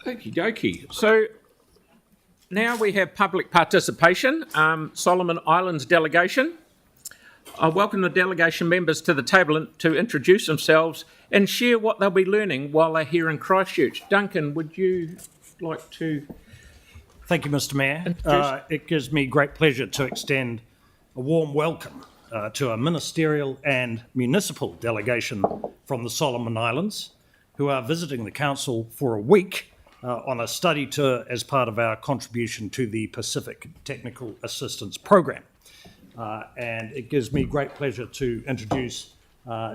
Okie dokie. So now we have public participation. Solomon Islands delegation. I welcome the delegation members to the table to introduce themselves and share what they'll be learning while they're here in Christchurch. Duncan, would you like to... Thank you, Mr. Mayor. It gives me great pleasure to extend a warm welcome to a ministerial and municipal delegation from the Solomon Islands who are visiting the council for a week on a study tour as part of our contribution to the Pacific Technical Assistance Program. And it gives me great pleasure to introduce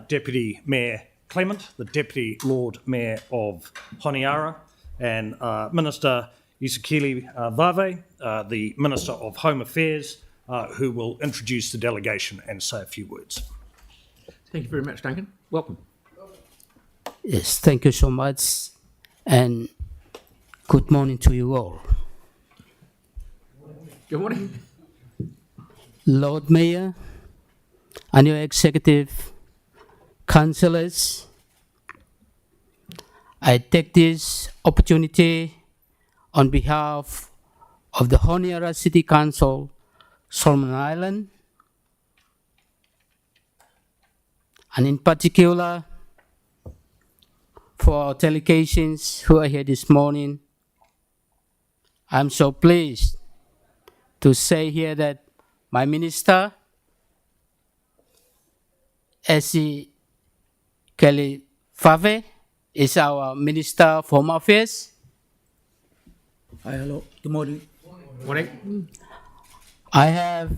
Deputy Mayor Clement, the Deputy Lord Mayor of Honiara, and Minister Isikeli Vave, the Minister of Home Affairs, who will introduce the delegation and say a few words. Thank you very much, Duncan. Welcome. Yes, thank you so much, and good morning to you all. Good morning. Lord Mayor and your executive councillors, I take this opportunity on behalf of the Honiara City Council, Solomon Island, and in particular for our delegations who are here this morning. I'm so pleased to say here that my minister, Isikeli Vave, is our Minister for Home Affairs. Hi, hello. Good morning. Morning. I have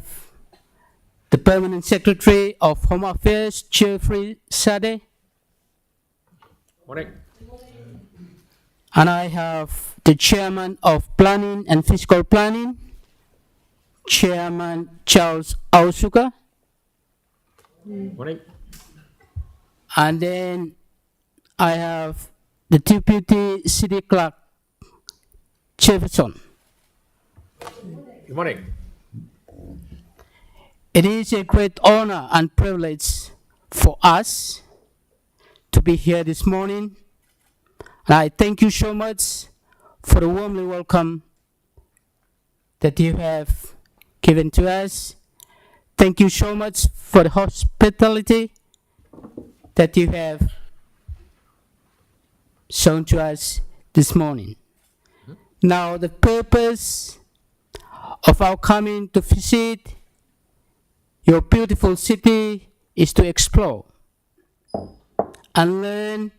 the Permanent Secretary of Home Affairs, Jeffrey Sade. Morning. And I have the Chairman of Planning and Fiscal Planning, Chairman Charles Ausuka. Morning. And then I have the Deputy City Clerk, Jefferson. Good morning. It is a great honor and privilege for us to be here this morning. And I thank you so much for the warmly welcome that you have given to us. Thank you so much for the hospitality that you have shown to us this morning. Now, the purpose of our coming to visit your beautiful city is to explore and learn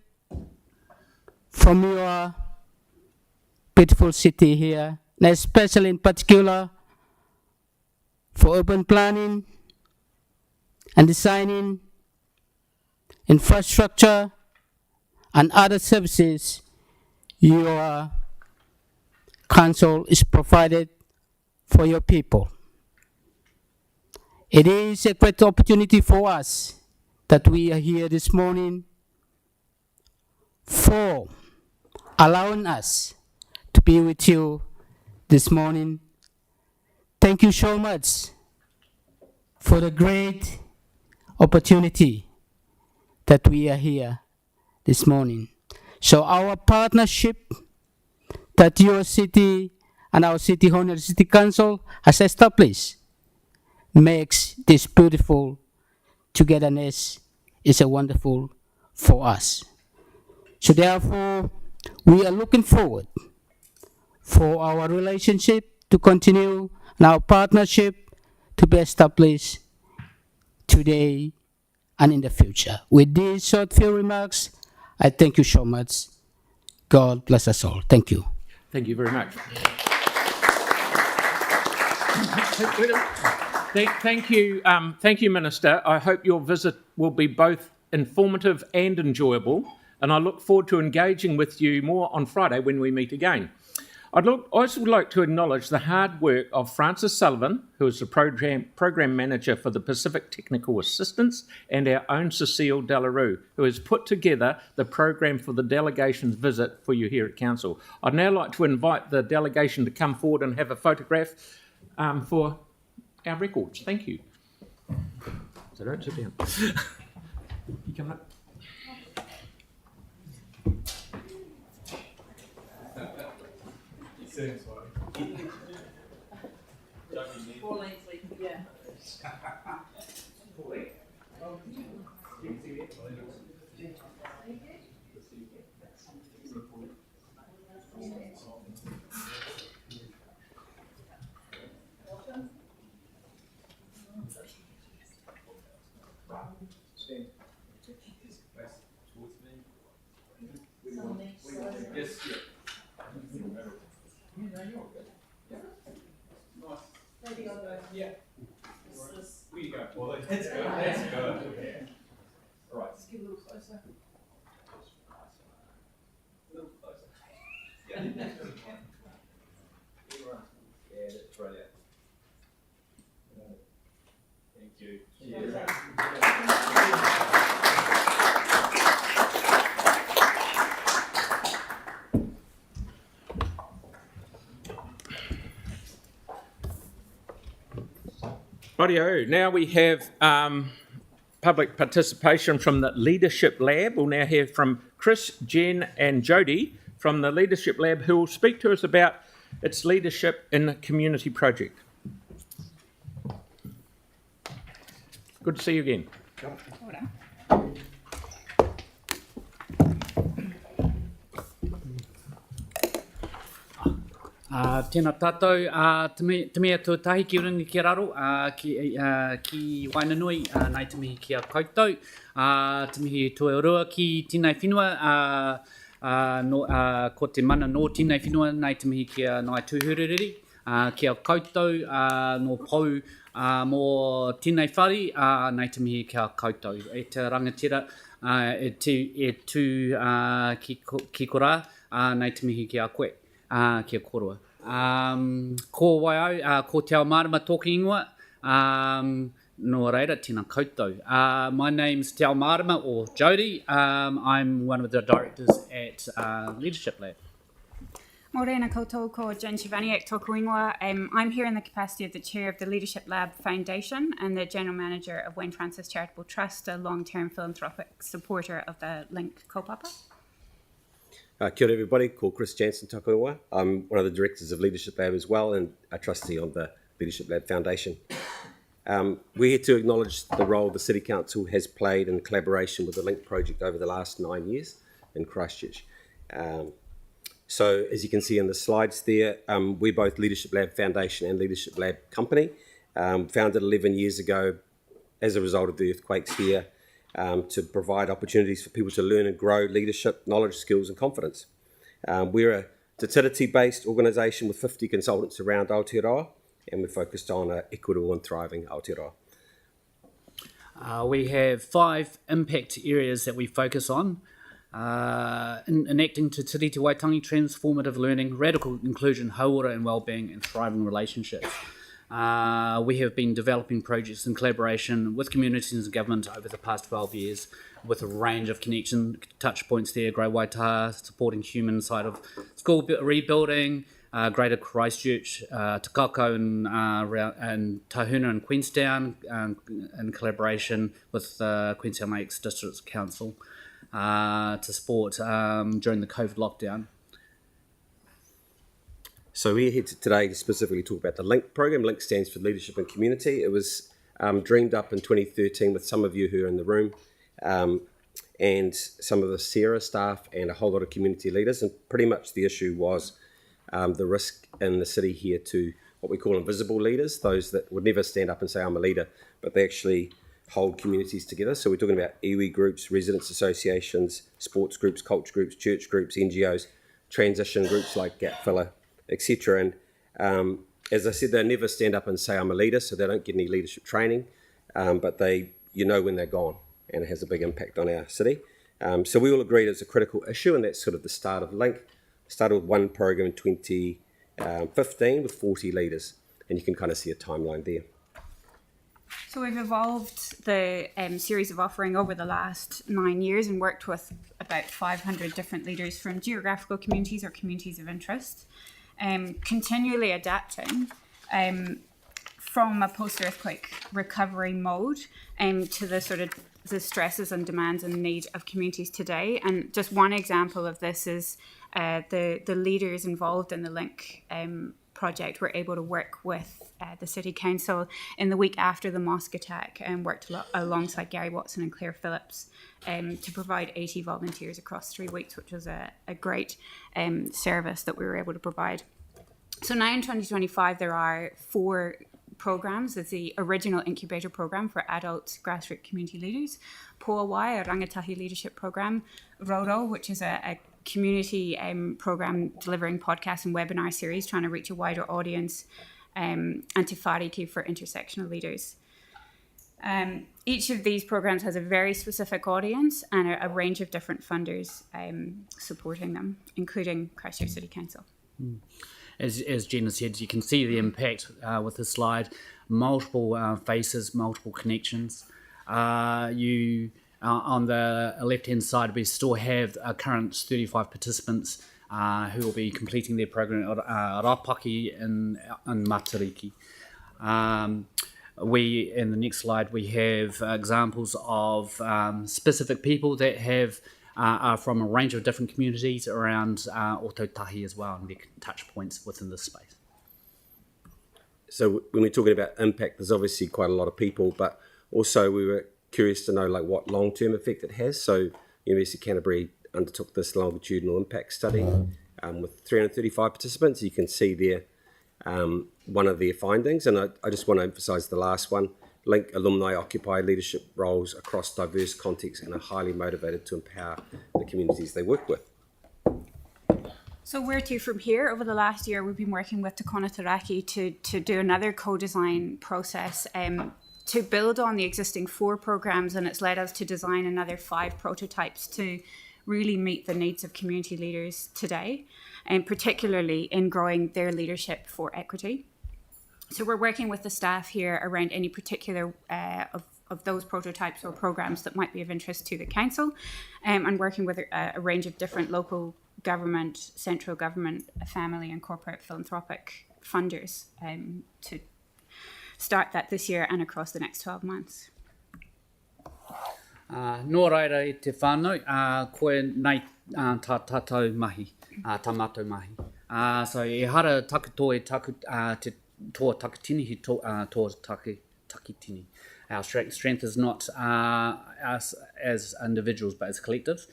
from your beautiful city here, and especially in particular for urban planning and designing, infrastructure, and other services your council is provided for your people. It is a great opportunity for us that we are here this morning for allowing us to be with you this morning. Thank you so much for the great opportunity that we are here this morning. So our partnership that your city and our city, Honiara City Council, has established makes this beautiful togetherness is a wonderful for us. So therefore, we are looking forward for our relationship to continue and our partnership to be established today and in the future. With these short few remarks, I thank you so much. God bless us all. Thank you. Thank you very much. Thank you, Minister. I hope your visit will be both informative and enjoyable, and I look forward to engaging with you more on Friday when we meet again. I'd also like to acknowledge the hard work of Francis Sullivan, who is the program manager for the Pacific Technical Assistance, and our own Cecile Delarue, who has put together the program for the delegation's visit for you here at Council. I'd now like to invite the delegation to come forward and have a photograph for our records. Thank you. So don't sit down. You come up. Rightio, now we have public participation from the Leadership Lab. We'll now hear from Chris, Jen and Jodie from the Leadership Lab, who will speak to us about its leadership in the community project. Good to see you again. Tēnā tātou, te mea tuatahi ki ringi ki raro, ki Wainanui, nei te mihi ki a koutou, te mihi tuarua ki tēnei whenua, ko te mana no tēnei whenua, nei te mihi ki a nai tūhurereri, ki a koutou, no pou mō tēnei whare, nei te mihi ki a koutou. E te rangatira, e tū ki korā, nei te mihi ki a koe, ki a korua. Ko waiau, ko te ao marama tōki ingoa, no reira, tēnā koutou. My name's Te Ao Marama, or Jodie. I'm one of the directors at Leadership Lab. Morena koutou ko Jen Chivaniak tōku ingoa. I'm here in the capacity of the chair of the Leadership Lab Foundation and the general manager of Wayne Francis Charitable Trust, a long-term philanthropic supporter of the Link kaupapa. Kia ora everybody, ko Chris Jansen tōku ingoa. I'm one of the directors of Leadership Lab as well and a trustee of the Leadership Lab Foundation. We're here to acknowledge the role the City Council has played in collaboration with the Link project over the last 9 years in Christchurch. So as you can see in the slides there, we're both Leadership Lab Foundation and Leadership Lab Company, founded 11 years ago as a result of the earthquakes here, to provide opportunities for people to learn and grow leadership, knowledge, skills and confidence. We're a Te Tiriti-based organisation with 50 consultants around Aotearoa, and we're focused on an equitable and thriving Aotearoa. We have 5 impact areas that we focus on. Enacting Te Tiriti Waitangi, transformative learning, radical inclusion, hauora and wellbeing and thriving relationships. We have been developing projects in collaboration with communities and government over the past 12 years with a range of touch points there, Grey Waitaha, supporting human side of school rebuilding, Greater Christchurch, Te Kako and Tahuna and Queenstown, in collaboration with Queenstown Lakes District Council to support during the COVID lockdown. So we're here today to specifically talk about the LINK program. LINK stands for Leadership and Community. It was dreamed up in 2013 with some of you who are in the room and some of the Sarah staff and a whole lot of community leaders. And pretty much the issue was the risk in the city here to what we call invisible leaders, those that would never stand up and say, I'm a leader, but they actually hold communities together. So we're talking about iwi groups, residents associations, sports groups, culture groups, church groups, NGOs, transition groups like Gap Filler, etc. And as I said, they never stand up and say I'm a leader, so they don't get any leadership training, but they, when they're gone, and it has a big impact on our city. So we all agreed it's a critical issue, and that's sort of the start of LINK. Started with one program in 2015 with 40 leaders, and you can kind of see a timeline there. So we've evolved the series of offering over the last 9 years and worked with about 500 different leaders from geographical communities or communities of interest, continually adapting from a post-earthquake recovery mode to the sort of the stresses and demands and need of communities today. And just one example of this is the leaders involved in the Link project were able to work with the City Council in the week after the mosque attack and worked alongside Gary Watson and Claire Phillips to provide 80 volunteers across 3 weeks, which was a great service that we were able to provide. So now in 2025, there are 4 programs. There's the original incubator program for adult grassroots community leaders, Poawai, a rangatahi leadership program, Roro, which is a community program delivering podcasts and webinar series trying to reach a wider audience, and Te Whāriki for intersectional leaders. Each of these programs has a very specific audience and a range of different funders supporting them, including Christchurch City Council. As Jenna said, you can see the impact with the slide. Multiple faces, multiple connections. On the left-hand side, we still have current 35 participants who will be completing their program at Rapaki in Matariki. In the next slide, we have examples of specific people that are from a range of different communities around Otautahi as well, and their touch points within this space. So when we're talking about impact, there's obviously quite a lot of people, but also we were curious to know like what long-term effect it has. So University of Canterbury undertook this longitudinal impact study with 335 participants. You can see there one of their findings, and I just want to emphasise the last one. Link alumni occupy leadership roles across diverse contexts and are highly motivated to empower the communities they work with. So where to from here? Over the last year, we've been working with Te Kona Taraki to do another co-design process to build on the existing 4 programs, and it's led us to design another 5 prototypes to really meet the needs of community leaders today, and particularly in growing their leadership for equity. So we're working with the staff here around any particular of those prototypes or programs that might be of interest to the council, and working with a range of different local government, central government, family and corporate philanthropic funders to start that this year and across the next 12 months. Nō reira te whānau, koe nei tā tātou mahi, tā mātou mahi. So e hara takutoe te tō takitini he tō takitini. Our strength is not us as individuals, but as collectives.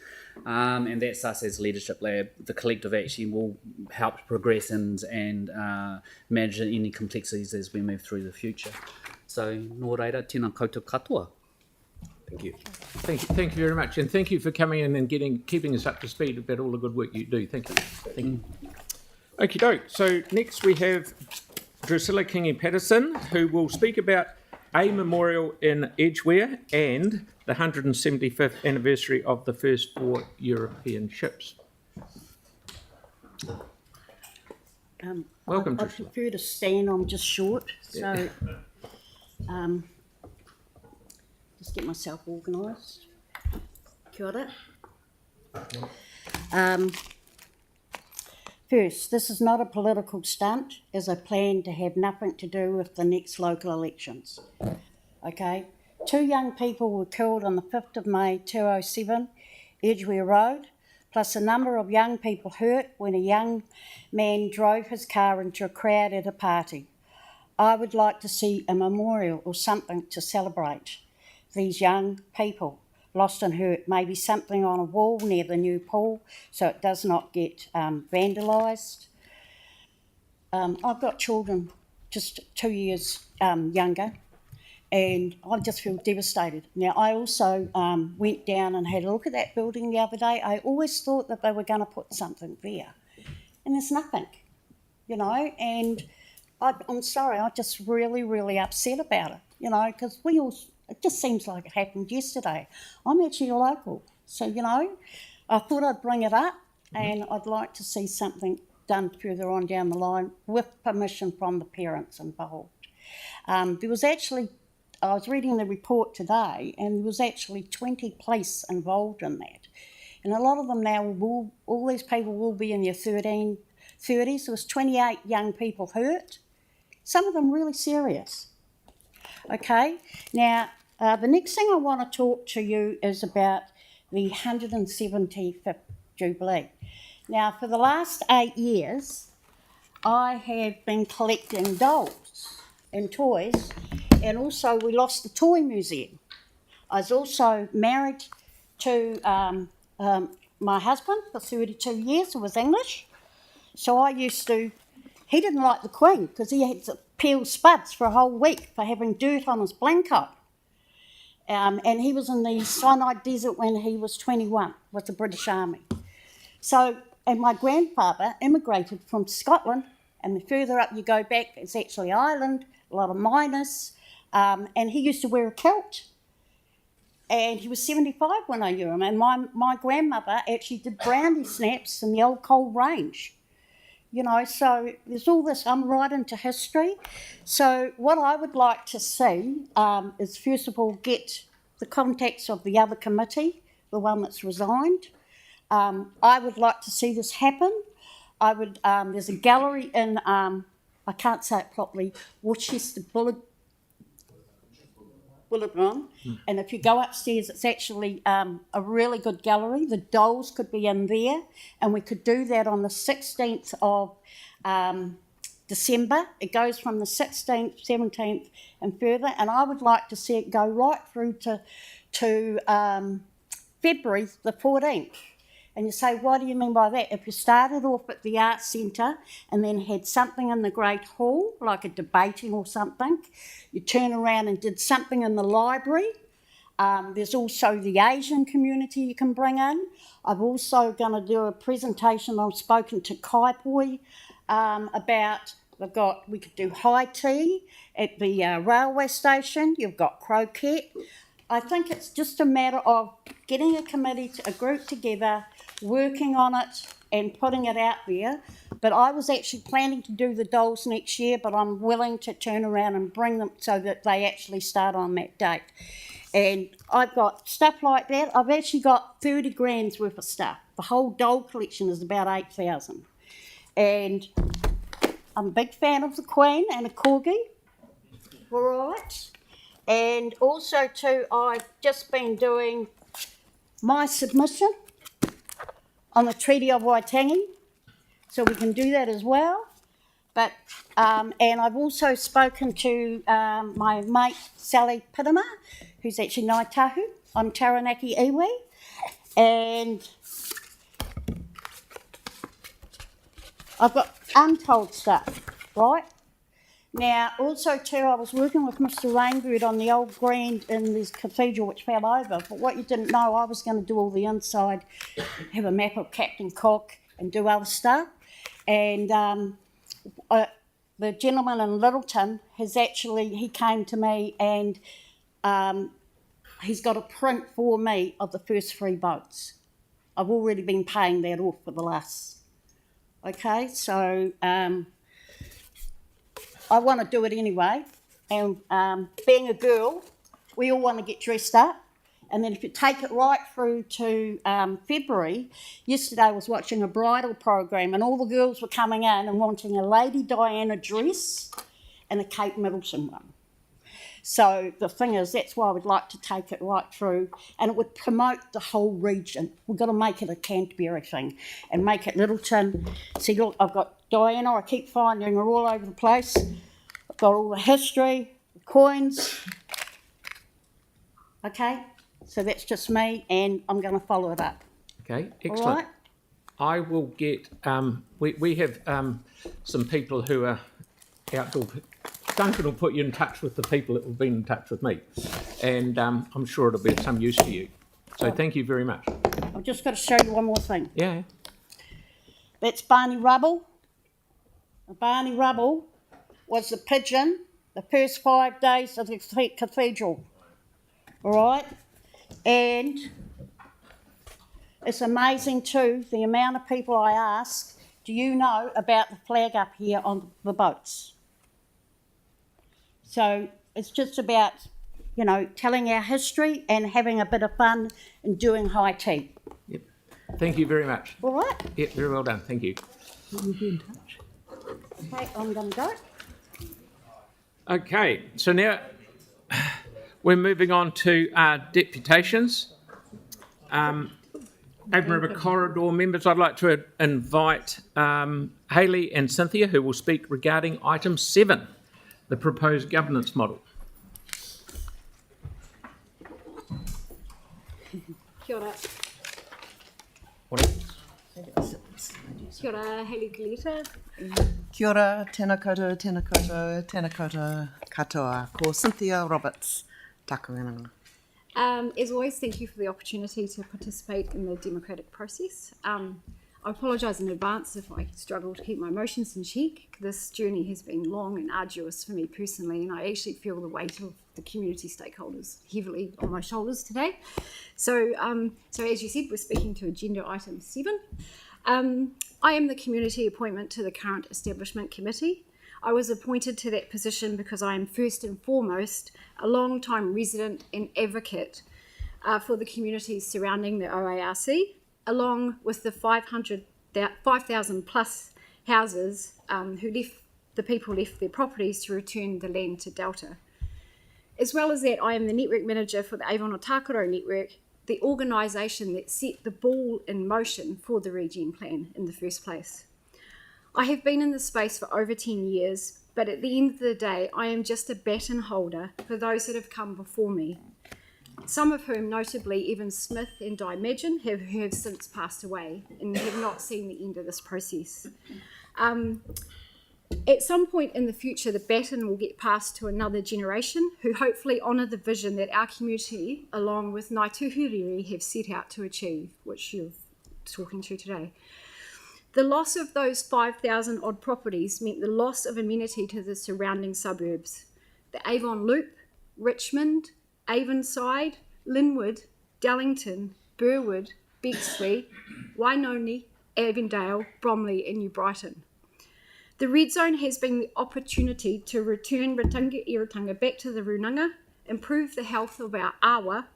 And that's us as Leadership Lab. The collective actually will help progress and manage any complexities as we move through the future. So, nō reira, tēnā koutou katoa. Thank you. Thank you very much, and thank you for coming in and keeping us up to speed about all the good work you do. Thank you. Thank you. Okie doke. So next we have Drusilla Kingi-Patterson, who will speak about a memorial in Edgware and the 175th anniversary of the first 4 European ships. Welcome, I Drusilla. prefer to stand, I'm just short, so just get myself organised. Kia ora. First, this is not a political stunt, as I plan to have nothing to do with the next local elections. Okay? 2 young people were killed on the 5th of May 2007, Edgware Road, plus a number of young people hurt when a young man drove his car into a crowd at a party. I would like to see a memorial or something to celebrate these young people lost and hurt, maybe something on a wall near the new pool so it does not get vandalised. I've got children just 2 years younger, and I just feel devastated. Now, I also went down and had a look at that building the other day. I always thought that they were going to put something there, and there's nothing, you know, and I'm sorry, I'm just really, really upset about it, you know, because it just seems like it happened yesterday. I'm actually a local, so, you know, I thought I'd bring it up, and I'd like to see something done further on down the line with permission from the parents involved. There was actually, I was reading the report today, and there was actually 20 police involved in that. And a lot of them now, all these people will be in their 30s. There was 28 young people hurt, some of them really serious. Okay, now the next thing I want to talk to you is about the 175th Jubilee. Now, for the last 8 years, I have been collecting dolls and toys, and also we lost the toy museum. I was also married to my husband for 32 years, who was English. So I used to, he didn't like the Queen because he had to peel spuds for a whole week for having dirt on his blanket. And he was in the Sinai Desert when he was 21 with the British Army. So, and my grandfather immigrated from Scotland, and the further up you go back, it's actually Ireland, a lot of miners, and he used to wear a kilt. And he was 75 when I knew him, and my grandmother actually did brownie snaps in the old coal range. You know, so there's all this, I'm right into history. So what I would like to see is, first of all, get the contacts of the other committee, the one that's resigned. I would like to see this happen. I would. There's a gallery in, I can't say it properly, Worcester Boulevard, and if you go upstairs, it's actually a really good gallery. The dolls could be in there, and we could do that on the 16th of December. It goes from the 16th, 17th, and further, and I would like to see it go right through to February the 14th. And you say, what do you mean by that? If you started off at the Arts Centre and then had something in the Great Hall, like a debating or something, you turn around and did something in the library. There's also the Asian community you can bring in. I'm also going to do a presentation. I've spoken to Kaipoi about, we could do high tea at the railway station. You've got croquet. I think it's just a matter of getting a committee, a group together, working on it and putting it out there. But I was actually planning to do the dolls next year, but I'm willing to turn around and bring them so that they actually start on that date. And I've got stuff like that. I've actually got 30 grand's worth of stuff. The whole doll collection is about 8,000. And I'm a big fan of the Queen and a corgi. All right. And also too, I've just been doing my submission on the Treaty of Waitangi, so we can do that as well. But and I've also spoken to my mate Sally Pitama, who's actually Ngāi Tahu. I'm Taranaki iwi, and I've got untold stuff, right? Now, also too, I was working with Mr. Rainbird on the old grand in this cathedral which fell over, but what you didn't know, I was going to do all the inside, have a map of Captain Cook and do other stuff. And the gentleman in Littleton he came to me and he's got a print for me of the first 3 boats. I've already been paying that off for the last, okay, so I want to do it anyway, and being a girl, we all want to get dressed up, and then if you take it right through to February, yesterday I was watching a bridal program and all the girls were coming in and wanting a Lady Diana dress and a Kate Middleton one. So the thing is, that's why I would like to take it right through, and it would promote the whole region. We've got to make it a Canterbury thing and make it Littleton. See, look, I've got Diana, I keep finding her all over the place. I've got all the history, the coins. Okay, so that's just me, and I'm going to follow it up. Okay, excellent. All right? I will get, we have some people who are outdoor. Duncan will put you in touch with the people that have been in touch with me, and I'm sure it'll be of some use to you. So thank you very much. I've just got to show you one more thing. Yeah. That's Barney Rubble. The Barney Rubble was the pigeon the first 5 days of the cathedral. All right? And it's amazing too, the amount of people I ask, do you know about the flag up here on the boats? So it's just about, you know, telling our history and having a bit of fun and doing high tea. Yep. Thank you very much. All right? Yep, very well done. Thank you. We'll be in touch. Okay, I'm going to go. Okay, so now we're moving on to deputations. Avon River Corridor members, I'd like to invite Hayley and Cynthia, who will speak regarding item 7, the proposed governance model. Kia ora. Kia ora, Hayley Galita. Kia ora, tēnā koutou, tēnā koutou, tēnā koutou katoa. Ko Cynthia Roberts, taku inanga. As always, thank you for the opportunity to participate in the democratic process. I apologise in advance if I struggle to keep my emotions in check. This journey has been long and arduous for me personally, and I actually feel the weight of the community stakeholders heavily on my shoulders today. So as you said, we're speaking to agenda item 7. I am the community appointment to the current establishment committee. I was appointed to that position because I am first and foremost a long-time resident and advocate for the communities surrounding the OARC, along with the 5,000 plus houses the people left their properties to return the land to Delta. As well as that, I am the network manager for the Avon Otakaro Network, the organisation that set the ball in motion for the Regen Plan in the first place. I have been in this space for over 10 years, but at the end of the day, I am just a baton holder for those that have come before me. Some of whom, notably Evan Smith and Di Madgen, have since passed away and have not seen the end of this process. At some point in the future, the baton will get passed to another generation who hopefully honour the vision that our community, along with Ngāi Tūhuriri, have set out to achieve, which you're talking to today. The loss of those 5,000 odd properties meant the loss of amenity to the surrounding suburbs. The Avon Loop, Richmond, Avonside, Linwood, Dallington, Burwood, Bexley, Wainoni, Avondale, Bromley and New Brighton. The Red Zone has been the opportunity to return Ratunga back to the Runanga, improve the health of our awa,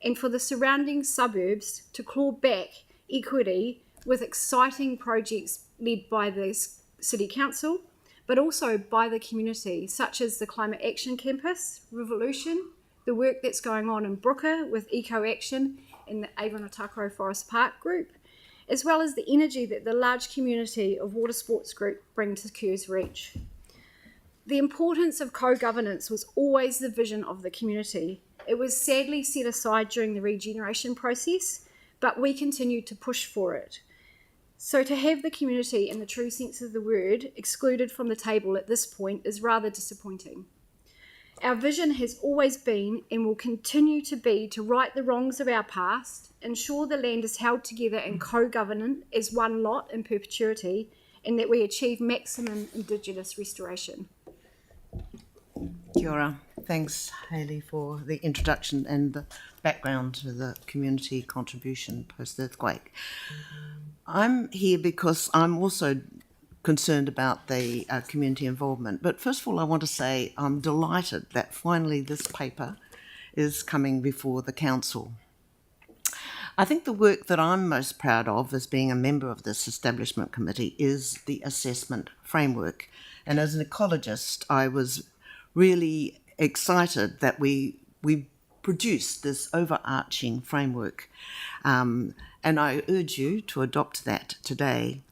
and for the surrounding suburbs to claw back equity with exciting projects led by the City Council, but also by the community, such as the Climate Action Campus, Revolution, the work that's going on in Brooker with Eco Action and the Avon Otakaro Forest Park Group, as well as the energy that the large community of Water Sports Group bring to Kerr's Reach. The importance of co-governance was always the vision of the community. It was sadly set aside during the regeneration process, but we continued to push for it. So to have the community, in the true sense of the word, excluded from the table at this point is rather disappointing. Our vision has always been and will continue to be to right the wrongs of our past, ensure the land is held together and co-governed as one lot in perpetuity, and that we achieve maximum Indigenous restoration. Kia ora. Thanks, Hayley, for the introduction and the background to the community contribution post-earthquake. I'm here because I'm also concerned about the community involvement. But first of all, I want to say I'm delighted that finally this paper is coming before the council. I think the work that I'm most proud of as being a member of this establishment committee is the assessment framework. And as an ecologist, I was really excited that we produced this overarching framework. And I urge you to adopt that today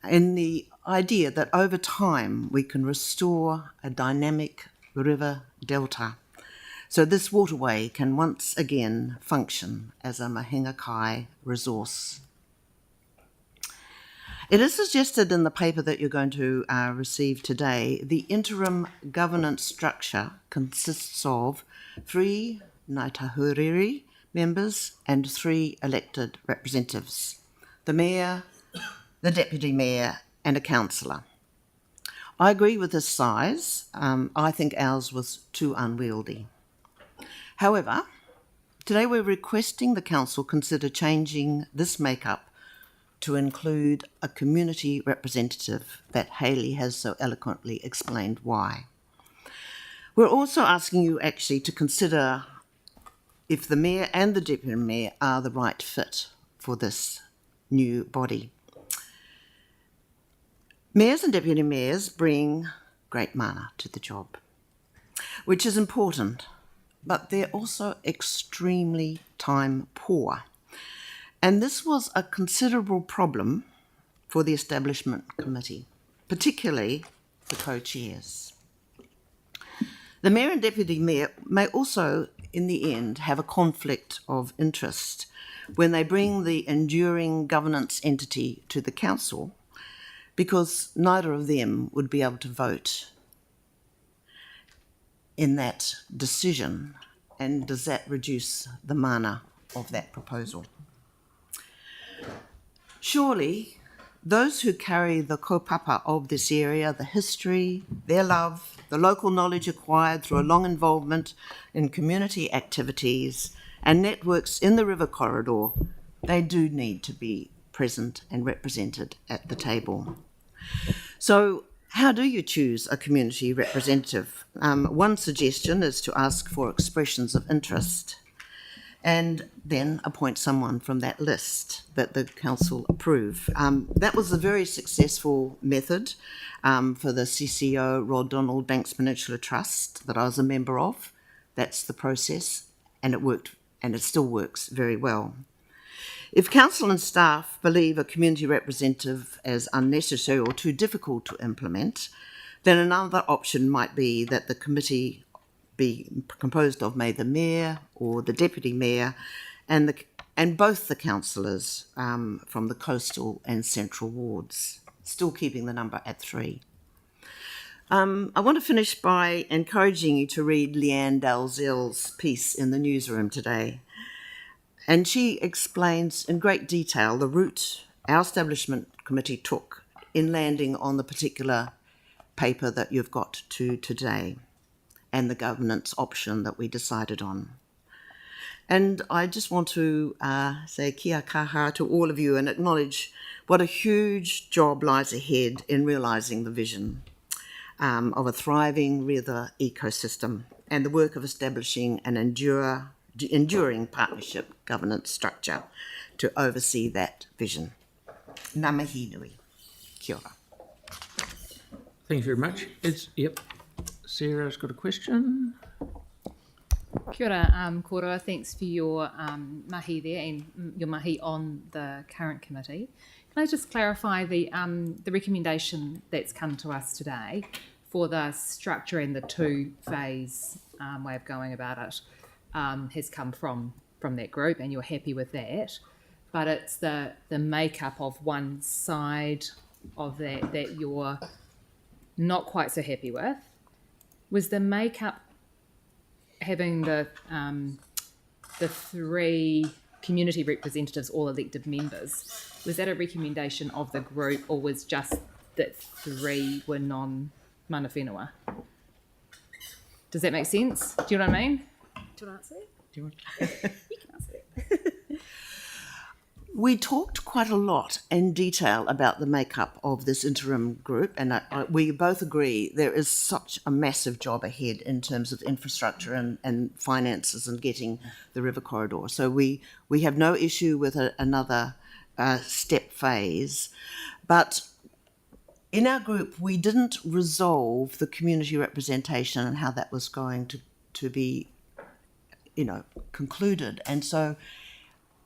in the idea that over time we can restore a dynamic river delta. So this waterway can once again function as a mahinga kai resource. It is suggested in the paper that you're going to receive today, the interim governance structure consists of 3 Ngāi Tūhuriri members and 3 elected representatives, the mayor, the deputy mayor and a councillor. I agree with this size. I think ours was too unwieldy. However, today we're requesting the council consider changing this makeup to include a community representative that Hayley has so eloquently explained why. We're also asking you actually to consider if the mayor and the deputy mayor are the right fit for this new body. Mayors and deputy mayors bring great mana to the job, which is important, but they're also extremely time poor. And this was a considerable problem for the Establishment Committee, particularly the co-chairs. The Mayor and Deputy Mayor may also, in the end, have a conflict of interest when they bring the enduring governance entity to the council, because neither of them would be able to vote in that decision. And does that reduce the mana of that proposal? Surely, those who carry the kaupapa of this area, the history, their love, the local knowledge acquired through a long involvement in community activities and networks in the river corridor, they do need to be present and represented at the table. So, how do you choose a community representative? One suggestion is to ask for expressions of interest and then appoint someone from that list that the council approve. That was a very successful method for the CCO Rod Donald Banks Peninsula Trust that I was a member of. That's the process, and it worked, and it still works very well. If council and staff believe a community representative as unnecessary or too difficult to implement, then another option might be that the committee be composed of maybe the mayor or the deputy mayor and both the councillors from the coastal and central wards, still keeping the number at 3. I want to finish by encouraging you to read Leanne Dalzell's piece in the newsroom today. And she explains in great detail the route our establishment committee took in landing on the particular paper that you've got to today and the governance option that we decided on. And I just want to say kia kaha to all of you and acknowledge what a huge job lies ahead in realising the vision of a thriving river ecosystem and the work of establishing an enduring partnership governance structure to oversee that vision. Ngā mihi nui. Kia ora. Thank you very much. Sarah's got a question. Kia ora, koroa. Thanks for your mahi there and your mahi on the current committee. Can I just clarify the recommendation that's come to us today for the structure and the 2-phase way of going about it has come from that group, and you're happy with that, but it's the makeup of one side of that you're not quite so happy with. Was the makeup having the 3 community representatives, all elected members, was that a recommendation of the group, or was just that 3 were non-mana whenua? Does that make sense? Do you know what I mean? Do you want to answer it? You can answer it. We talked quite a lot in detail about the makeup of this interim group, and we both agree there is such a massive job ahead in terms of infrastructure and finances and getting the river corridor. So we have no issue with another step phase, but in our group we didn't resolve the community representation and how that was going to be concluded, and so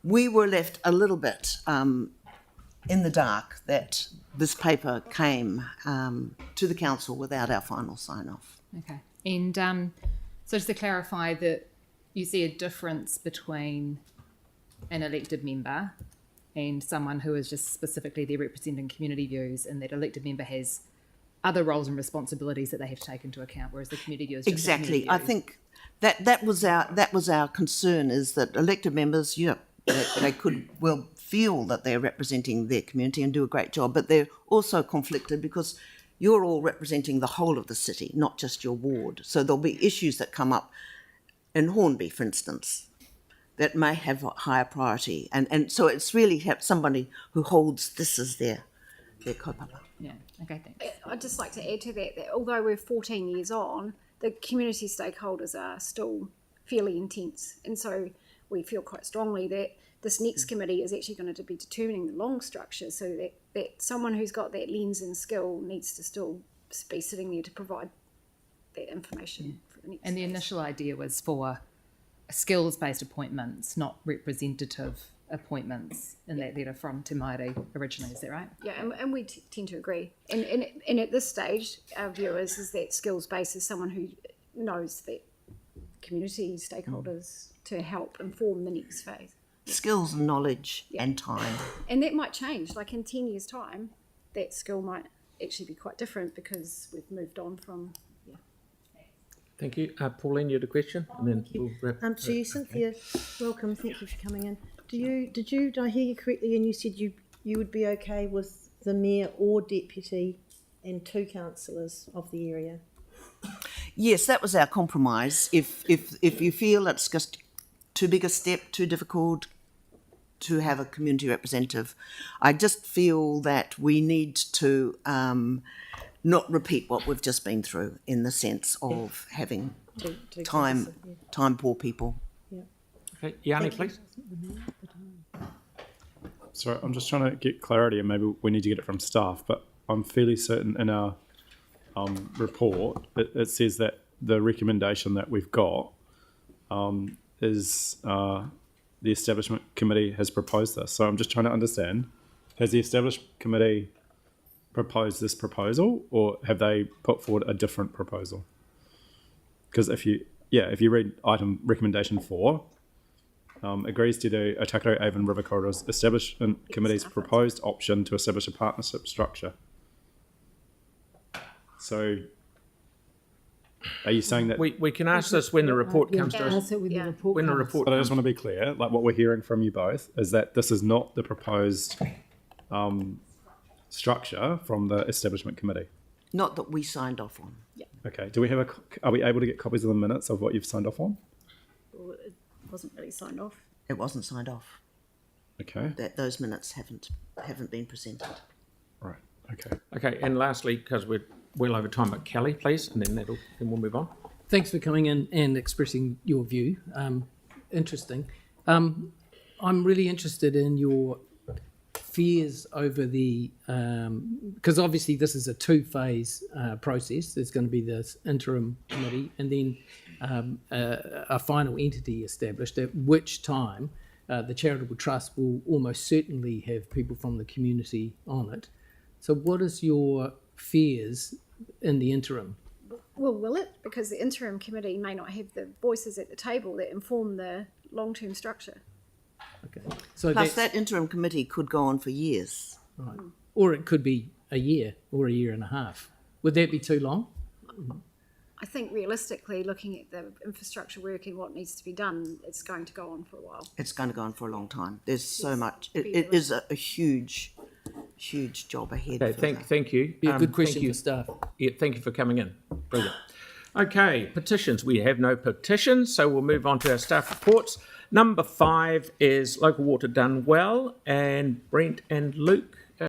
we were left a little bit in the dark that this paper came to the council without our final sign-off. Okay. And so just to clarify, that you see a difference between an elected member and someone who is just specifically there representing community views, and that elected member has other roles and responsibilities that they have to take into account, whereas the community view is just exactly. I think that was our concern, is that elected members, they could well feel that they're representing their community and do a great job, but they're also conflicted because you're all representing the whole of the city, not just your ward. So there'll be issues that come up in Hornby, for instance, that may have a higher priority. And so it's really somebody who holds this as their kaupapa. Yeah, okay, thanks. I'd just like to add to that although we're 14 years on, the community stakeholders are still fairly intense. And so we feel quite strongly that this next committee is actually going to be determining the long structure, so that someone who's got that lens and skill needs to still be sitting there to provide that information for the next And the phase. initial idea was for skills-based appointments, not representative appointments in that letter from Te Maire originally, is that right? Yeah, and we tend to agree. And at this stage, our view is that skills-based is someone who knows that community stakeholders to help inform the next phase. Skills, knowledge, and time. And that might change. Like in 10 years' time, that skill might actually be quite different because we've moved on from. Thank you. Pauline, you had a question? And then we'll wrap. To you, Cynthia, welcome. Thank you for coming in. Did I hear you correctly? And you said you would be okay with the mayor or deputy and 2 councillors of the area. Yes, that was our compromise. If you feel it's just too big a step, too difficult to have a community representative, I just feel that we need to not repeat what we've just been through in the sense of having time poor people. Yeah. Okay, Yanni, please. Sorry, I'm just trying to get clarity, and maybe we need to get it from staff, but I'm fairly certain in our report, it says that the recommendation that we've got is the Establishment Committee has proposed this. So I'm just trying to understand, has the Establishment Committee proposed this proposal, or have they put forward a different proposal? Because if you read item recommendation 4, agrees to do Otakarau Avon River Corridors Establishment Committee's proposed option to establish a partnership structure. So are you saying that we can ask this when the report comes to us? When the report But I just want to be clear, like what we're hearing from you both is that this is not the proposed structure from the Establishment Committee. Not that we signed off on. Okay. Do we have are we able to get copies of the minutes of what you've signed off on? Well, it wasn't really signed off. It wasn't signed off. Okay. That those minutes haven't been presented. Right. Okay. Okay, and lastly, because we're well over time, but Kelly, please, and then we'll move on. Thanks for coming in and expressing your view. Interesting. I'm really interested in your fears over the, because obviously this is a 2-phase process. There's going to be this interim committee and then a final entity established, at which time the charitable trust will almost certainly have people from the community on it. So what is your fears in the interim? Well, will it? Because the interim committee may not have the voices at the table that inform the long-term structure. Okay. So plus, that interim committee could go on for years. Right. Or it could be a year or a year and a half. Would that be too long? I think realistically, looking at the infrastructure work and what needs to be done, it's going to go on for a while. It's going to go on for a long time. There's so much. It is a huge job ahead. Okay, thank you. Be a good question for staff. Yeah, thank you for coming in. Brilliant. Okay, petitions. We have no petitions, so we'll move on to our staff reports. Number 5 is local water done well, and Brent and Luke